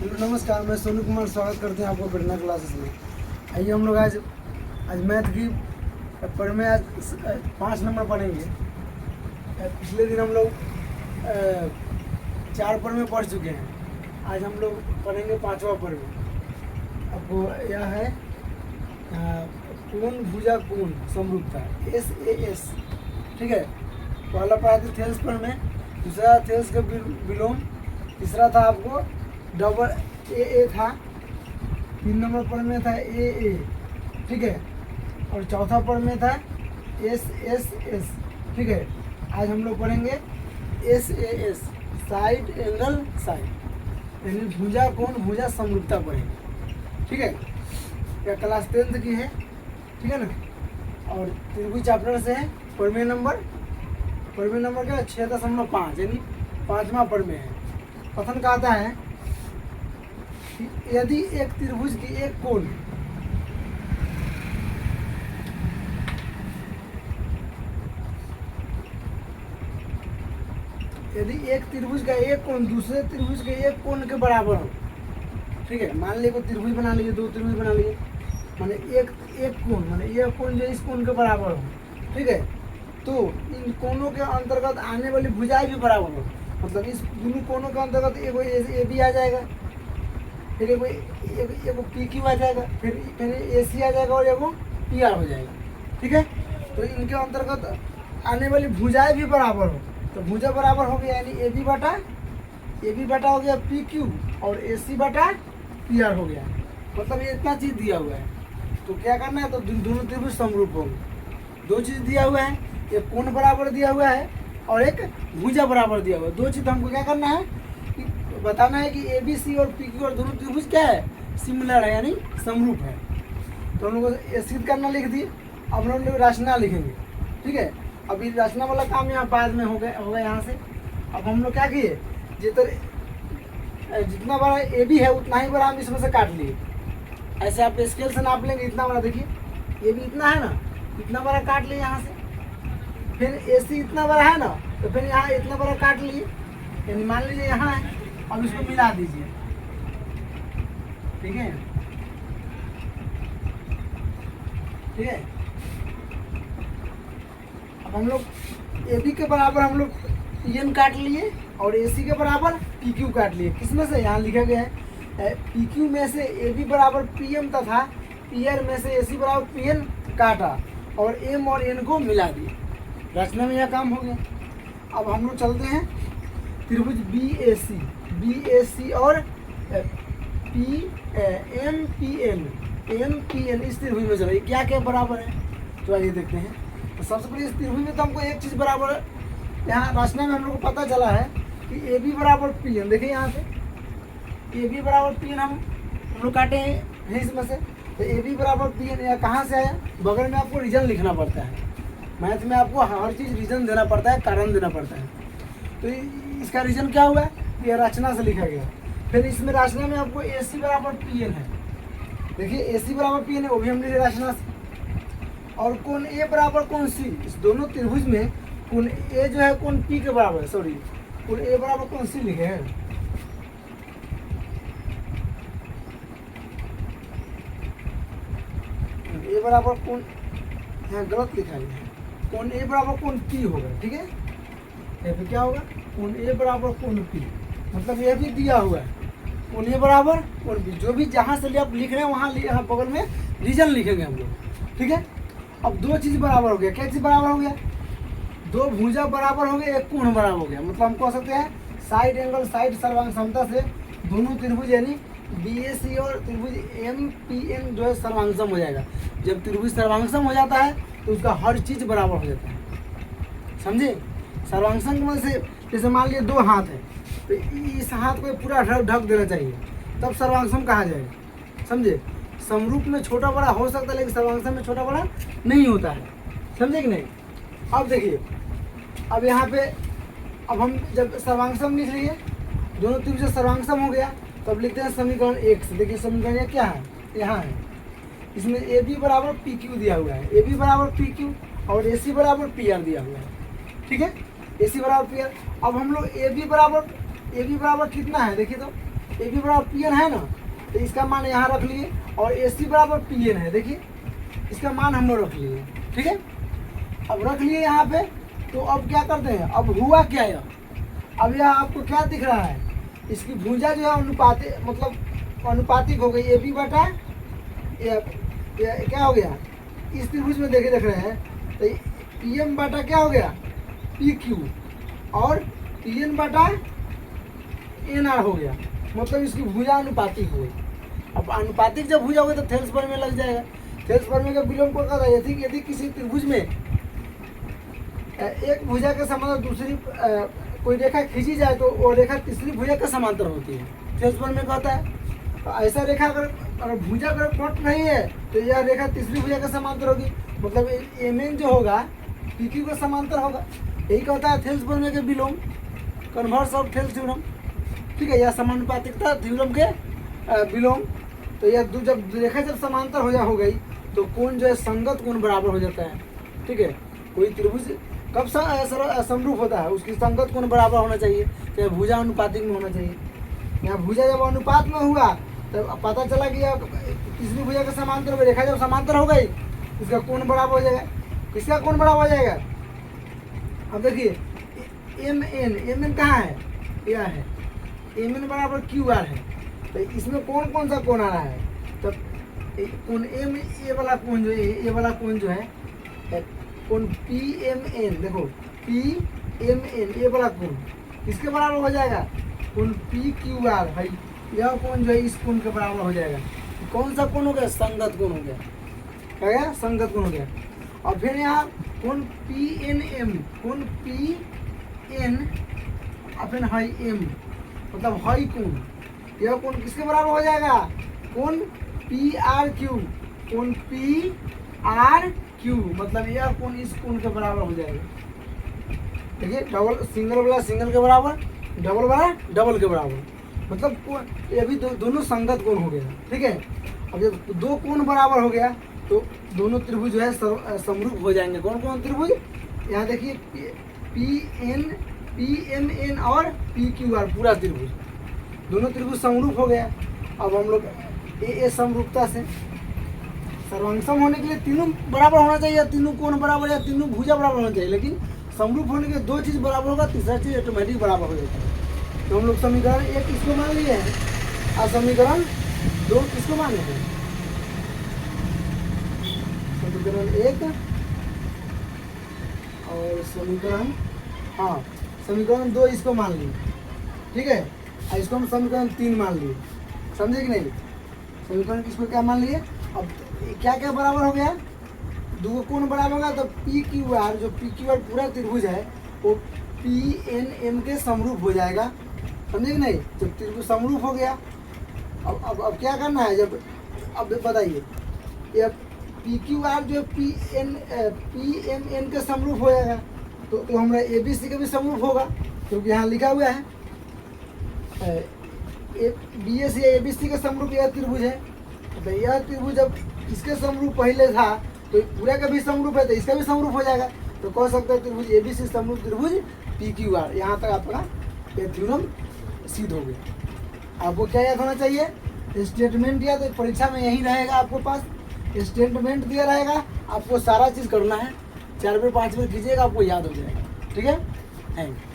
नमस्कार, मैं सोनू कुमार स्वागत करते हैं आपको प्रेरणा क्लासेस में। आइए हम लोग आज मैथ की पर में आज 5 नंबर पढ़ेंगे। पिछले दिन हम लोग 4 पर में पढ़ चुके हैं। आज हम लोग पढ़ेंगे 5वां पर में। आपको यह है कोण भुजा कोण समरूपता SAS, ठीक है। पहला पढ़ा था थेल्स पर में, दूसरा थेल्स का विलोम, तीसरा था आपको डबल AA था, 3 नंबर पर में था AA, ठीक है, और चौथा पर में था SSS, ठीक है। आज हम लोग पढ़ेंगे SAS, साइड एंगल साइड, यानी भुजा कोण भुजा समरूपता पढ़ेंगे, ठीक है। यह क्लास 10th की है, ठीक है ना। और त्रिभुज चैप्टर से है। प्रमेय नंबर क्या 6.5, यानी 5वां प्रमेय है। कथन कहता है यदि एक त्रिभुज की एक कोण दूसरे त्रिभुज के एक कोण के बराबर हो, ठीक है। मान लीजिए कोई त्रिभुज बना लीजिए, 2 त्रिभुज बना लीजिए, माने एक कोण, माने यह कोण जो इस कोण के बराबर हो, ठीक है। तो इन कोणों के अंतर्गत आने वाली भुजाएं भी बराबर हो, मतलब इस दोनों कोणों के अंतर्गत एगो AB आ जाएगा, फिर एगो PQ आ जाएगा, फिर AC आ जाएगा और एगो PR हो जाएगा, ठीक है। तो इनके अंतर्गत आने वाली भुजाएं भी बराबर हो, तो भुजा बराबर हो गया, यानी AB बटा हो गया PQ और AC बटा PR हो गया। मतलब ये इतना चीज़ दिया हुआ है, तो क्या करना है, तो दोनों त्रिभुज समरूप होंगे। 2 चीज़ दिया हुआ है, एक कोण बराबर दिया हुआ है और एक भुजा बराबर दिया हुआ है। 2 चीज़ हमको क्या करना है कि बताना है कि ABC और PQ और दोनों त्रिभुज क्या है, सिमिलर है, यानी समरूप है। तो हम लोग को सिद्ध करना लिख दिए। अब हम लोग रचना लिखेंगे, ठीक है। अभी रचना वाला काम यहाँ बाद में होगा यहाँ से। अब हम लोग क्या किए, जितना बड़ा AB है उतना ही बड़ा हम इसमें से काट लिए। ऐसे आप स्केल से नाप लेंगे, इतना बड़ा देखिए, AB इतना है ना, इतना बड़ा काट लिए यहाँ से। फिर AC इतना बड़ा है ना, तो फिर यहाँ इतना बड़ा काट लिए, यानी मान लीजिए यहाँ है। अब इसको मिला दीजिए, ठीक है, ठीक है। अब हम लोग AB के बराबर हम लोग PN काट लिए और AC के बराबर PQ काट लिए। किसमें से, यहाँ लिखा गया है PQ में से AB बराबर PM तथा PR में से AC बराबर PN काटा और M और N को मिला दिए। रचना में यह काम हो गया। अब हम लोग चलते हैं त्रिभुज BAC और MPN इस त्रिभुज में चलो, ये क्या क्या बराबर है, तो आइए देखते हैं। तो सबसे पहले इस त्रिभुज में तो हमको एक चीज़ बराबर है, यहाँ रचना में हम लोग को पता चला है कि AB बराबर PN। देखिए यहाँ से AB बराबर PN हम लोग काटे हैं इसमें से, तो AB बराबर PN यह कहाँ से आया, बगल में आपको रीजन लिखना पड़ता है। मैथ में आपको हर चीज़ रीजन देना पड़ता है, कारण देना पड़ता है। तो इसका रीजन क्या हुआ, ये रचना से लिखा गया। फिर इसमें रचना में आपको AC बराबर PN है, देखिए AC बराबर PN है, वो भी हम लिखे रचना से। और कोण A बराबर कोण C, इस दोनों त्रिभुज में कोण A जो है कोण P के बराबर है, सॉरी कोण A बराबर कोण C लिखे हैं। A बराबर कोण, यहाँ गलत लिखा है, कोण A बराबर कोण P होगा, ठीक है। फिर क्या होगा, कोण A बराबर कोण P, मतलब यह भी दिया हुआ है, कोण A बराबर कोण P। जो भी जहाँ से आप लिख रहे हैं वहाँ यहाँ बगल में रीजन लिखेंगे हम लोग, ठीक है। अब 2 चीज़ बराबर हो गया, क्या चीज़ बराबर हो गया, 2 भुजा बराबर हो गया, एक कोण बराबर हो गया। मतलब हम कह सकते हैं साइड एंगल साइड सर्वांग समता से दोनों त्रिभुज यानी BAC और त्रिभुज MPN जो है सर्वांगसम हो जाएगा। जब त्रिभुज सर्वांगसम हो जाता है तो उसका हर चीज़ बराबर हो जाता है, समझे। सर्वांगसम में से जैसे मान लीजिए 2 हाथ है, तो इस हाथ को पूरा ढक देना चाहिए, तब सर्वांगसम कहा जाएगा, समझे। समरूप में छोटा बड़ा हो सकता है, लेकिन सर्वांगसम में छोटा बड़ा नहीं होता है, समझे कि नहीं। अब देखिए, अब यहाँ पे अब हम जब सर्वांगसम लिख लिए, दोनों त्रिभुज सर्वांगसम हो गया, तो अब लिखते हैं समीकरण 1 से। देखिए समीकरण ये क्या है, यहाँ है, इसमें AB बराबर PQ दिया हुआ है, AB बराबर PQ और AC बराबर PR दिया हुआ है, ठीक है। AC बराबर PR। अब हम लोग AB बराबर कितना है, देखिए तो ए बी बराबर पी एन है ना, तो इसका मान यहाँ रख लिए, और ए सी बराबर पी एन है, देखिए इसका मान हम लोग रख लिए, ठीक है। अब रख लिए यहाँ पे, तो अब क्या करते हैं, अब हुआ क्या यह, अब यह आपको क्या दिख रहा है, इसकी भुजा जो है अनुपातिक, मतलब अनुपातिक हो गई, ए बी बटा क्या हो गया, इस त्रिभुज में देख रहे हैं, तो पी एम बटा क्या हो गया, पी क्यू, और पी एन बटा एन आर हो गया, मतलब इसकी भुजा अनुपातिक हो गई। अब अनुपातिक जब भुजा होगी तो थेल्स प्रमेय लग जाएगा। थेल्स प्रमेय का विलोम को कहता है यदि किसी त्रिभुज में एक भुजा के समांतर दूसरी कोई रेखा खींची जाए तो वो रेखा तीसरी भुजा के समांतर होती है, थेल्स प्रमेय कहता है। तो ऐसा रेखा अगर भुजा अगर कट नहीं है तो यह रेखा तीसरी भुजा के समांतर होगी, मतलब एम एन जो होगा पी क्यू के समांतर होगा। यही कहता है थेल्स प्रमेय के विलोम, कन्वर्स ऑफ थेल्स थ्योरम, ठीक है, यह समानुपातिकता थ्योरम के विलोम। तो यह जब रेखा जब समांतर हो गई तो कोण जो है संगत कोण बराबर हो जाता है, ठीक है। कोई त्रिभुज कब समरूप होता है, उसकी संगत कोण बराबर होना चाहिए, चाहे भुजा अनुपातिक में होना चाहिए। यहाँ भुजा जब अनुपात में हुआ तब पता चला कि तीसरी भुजा के समांतर में रेखा जब समांतर हो गई इसका कोण बराबर हो जाएगा। किसका कोण बराबर हो जाएगा, अब देखिए एम एन कहाँ है, यह है, एम एन बराबर क्यू आर है। तो इसमें कौन सा कोण आ रहा है, तब कोण एम ए वाला कोण जो है, ए वाला कोण जो है कोण पी एम एन, देखो पी एम एन ए वाला कोण किसके बराबर हो जाएगा, कोण पी क्यू आर भाई, यह कोण जो है इस कोण के बराबर हो जाएगा। कौन सा कोण हो गया, संगत कोण हो गया, क्या गया, संगत कोण हो गया। और फिर यहाँ कोण पी एन एम, कोण पी एन फिर हाई एम, मतलब हाई कोण, यह कोण किसके बराबर हो जाएगा, कोण पी आर क्यू, कोण पी आर क्यू, मतलब यह कोण इस कोण के बराबर हो जाएगा। देखिए डबल सिंगल वाला सिंगल के बराबर, डबल वाला डबल के बराबर, मतलब ये भी दोनों संगत कोण हो गया, ठीक है। अब जब दो कोण बराबर हो गया तो दोनों त्रिभुज जो है समरूप हो जाएंगे। कौन कौन त्रिभुज, यहाँ देखिए पी एम एन और पी क्यू आर, पूरा त्रिभुज, दोनों त्रिभुज समरूप हो गया। अब हम लोग ए समरूपता से सर्वांगसम होने के लिए तीनों बराबर होना चाहिए, तीनों कोण बराबर या तीनों भुजा बराबर होना चाहिए, लेकिन समरूप होने के दो चीज़ बराबर होगा, तीसरा चीज़ ऑटोमेटिक बराबर हो जाता है। तो हम लोग समीकरण एक इसको मान लिए हैं और समीकरण दो किसको मान लेते हैं, समीकरण एक और समीकरण, हाँ समीकरण दो इसको मान लिए, ठीक है, और इसको हम समीकरण तीन मान लिए, समझे कि नहीं। समीकरण किसको क्या मान लिए, अब क्या क्या बराबर हो गया, दो कोण बराबर होगा तो पी क्यू आर, जो पी क्यू आर पूरा त्रिभुज है वो पी एन एम के समरूप हो जाएगा, समझे कि नहीं। जब त्रिभुज समरूप हो गया अब क्या करना है, जब अब बताइए ये पी क्यू आर जो पी एम एन के समरूप हो जाएगा तो हमारा ए बी सी का भी समरूप होगा, क्योंकि यहाँ लिखा हुआ है बी एस या ए बी सी का समरूप यह त्रिभुज है। तो यह त्रिभुज जब इसके समरूप पहले था तो पूरा का भी समरूप है तो इसका भी समरूप हो जाएगा, तो कह सकते हैं त्रिभुज ए बी सी समरूप त्रिभुज पी क्यू आर। यहाँ तक आपका ये थ्योरम सिद्ध हो गया। आपको क्या याद होना चाहिए, स्टेटमेंट याद, परीक्षा में यही रहेगा आपको पास, स्टेटमेंट दिया रहेगा, आपको सारा चीज़ करना है, 4 बार 5 बार कीजिएगा, आपको याद हो जाएगा, ठीक है। Thank you.